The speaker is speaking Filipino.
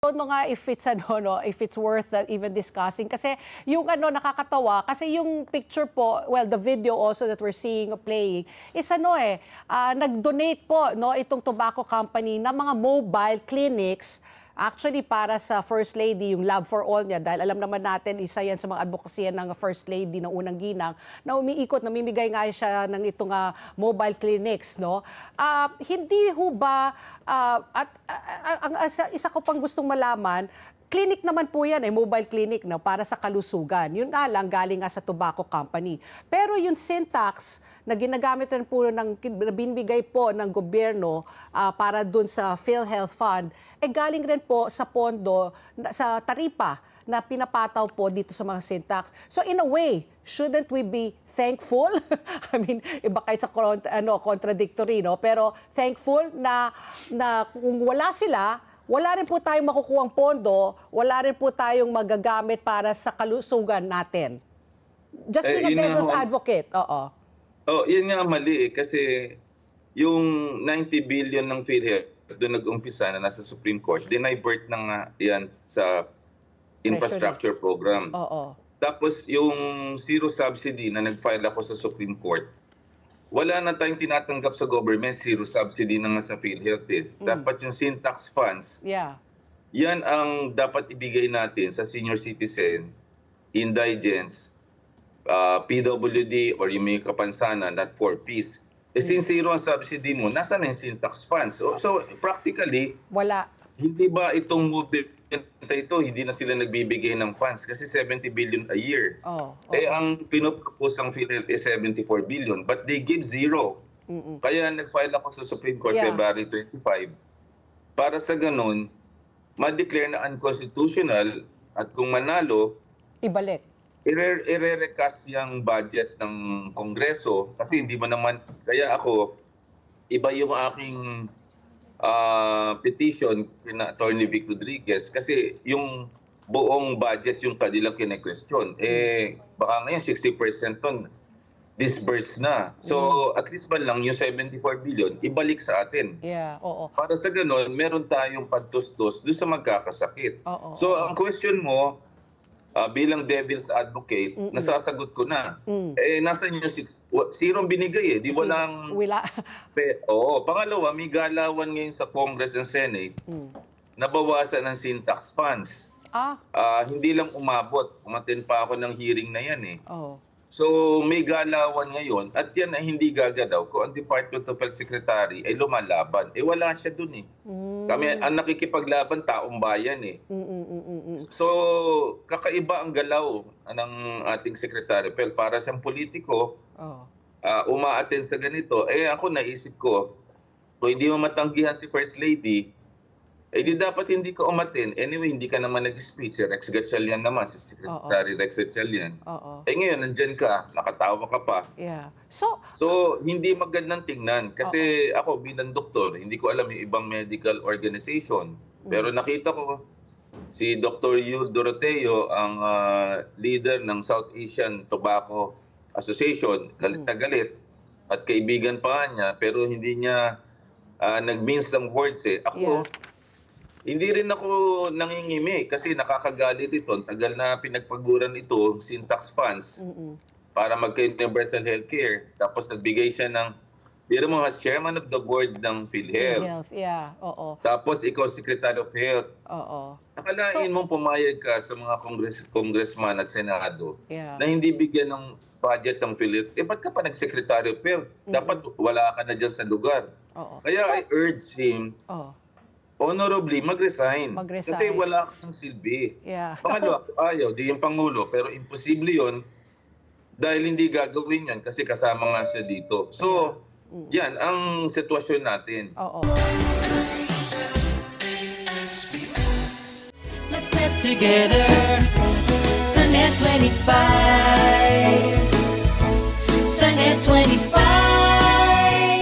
don't know nga if it's if it's worth even discussing kasi yung nakakatawa kasi yung picture po, well, the video also that we're seeing playing is nag-donate po itong tobacco company ng mga mobile clinics actually para sa First Lady, yung Love for All niya, dahil alam naman natin, isa yan sa mga advocacy ng First Lady ng unang ginang, na umiikot, namimigay nga siya ng itong mobile clinics, no? Hindi ho ba, isa ko pang gustong malaman, clinic naman po yan, mobile clinic para sa kalusugan. Yun nga lang, galing nga sa tobacco company. Pero yung Syntax na ginagamit rin po, binibigay po ng gobyerno para dun sa PhilHealth Fund, galing rin po sa pondo, sa taripa na pinapataw po dito sa mga Syntax. So in a way, shouldn't we be thankful? I mean, iba kahit sa contradictory, no? Pero thankful na kung wala sila, wala rin po tayong makukuhang pondo, wala rin po tayong magagamit para sa kalusugan natin. Just being a devil's advocate, oo. Oh, yun nga mali kasi yung 90 billion ng PhilHealth doon nag-umpisa na nasa Supreme Court, dinivert na yan sa infrastructure program. Oo. Tapos yung zero subsidy na nag-file ako sa Supreme Court, wala na tayong tinatanggap sa government, zero subsidy na nga sa PhilHealth. Dapat yung Syntax funds, yan ang dapat ibigay natin sa senior citizen, indigents, PWD or yung may kapansanan, not for peace. Since zero ang subsidy mo, nasa na yung Syntax funds? So practically, wala. Hindi ba itong movement ito, hindi na sila nagbibigay ng funds kasi 70 billion a year. Ang pinopropose ng PhilHealth is 74 billion but they give zero. Kaya nag-file ako sa Supreme Court February 25 para sa ganun, ma-declare na unconstitutional at kung manalo, ibalik. I-recast yung budget ng Kongreso kasi hindi mo naman, kaya ako, iba yung aking petition kina Attorney Vic Rodriguez kasi yung buong budget yung kanilang kine-question. Baka ngayon 60% ton disbursed na. So at least man lang yung 74 billion ibalik sa atin. Para sa ganun, meron tayong pagtustos doon sa magkakasakit. So ang question mo, bilang devil's advocate, nasasagot ko na. Nasaan yung zero binigay di walang... Wala. Pangalawa, may galawan ngayon sa Congress and Senate, nabawasan ng Syntax funds. Hindi lang umabot. Umattend pa ako ng hearing na yan So may galawan ngayon at yan ay hindi gagadaw kung ang Department of Health Secretary ay lumalaban. Wala siya dun Kami, ang nakikipaglaban, taong bayan So kakaiba ang galaw ng ating Secretary. Pero para siyang politiko, uma-attend sa ganito, ako naisip ko, kung hindi mo matanggihan si First Lady, di dapat hindi ka umattend. Anyway, hindi ka naman nag-speech. Si Rex Gatchalian naman, si Secretary Rex Gatchalian. Ngayon, nandyan ka, nakatawa ka pa. So, hindi magandang tingnan. Kasi ako, bilang doktor, hindi ko alam yung ibang medical organization. Pero nakita ko, si Dr. Yu Doroteo, ang leader ng South Asian Tobacco Association, galit na galit. At kaibigan pa niya, pero hindi niya nag-means ng words Ako, hindi rin ako nangingimi kasi nakakagalit ito. Tagal na pinagpaguran ito, Syntax funds, para magka-universal healthcare. Tapos nagbigay siya ng, biro mo, chairman of the board ng PhilHealth. Tapos ikaw, Secretary of Health. Nakalain mong pumayag ka sa mga congressman at senado na hindi bigyan ng budget ng PhilHealth. Ba't ka pa nag-Secretary of Health? Dapat wala ka na dyan sa lugar. Kaya I urge him, honorably, mag-resign. Kasi wala kang silbi. Pangalawa, ayaw, di yung Pangulo, pero imposible yun dahil hindi gagawin yan kasi kasama nga siya dito. So, yan ang sitwasyon natin. Let's get together, Sunday 25, Sunday 25.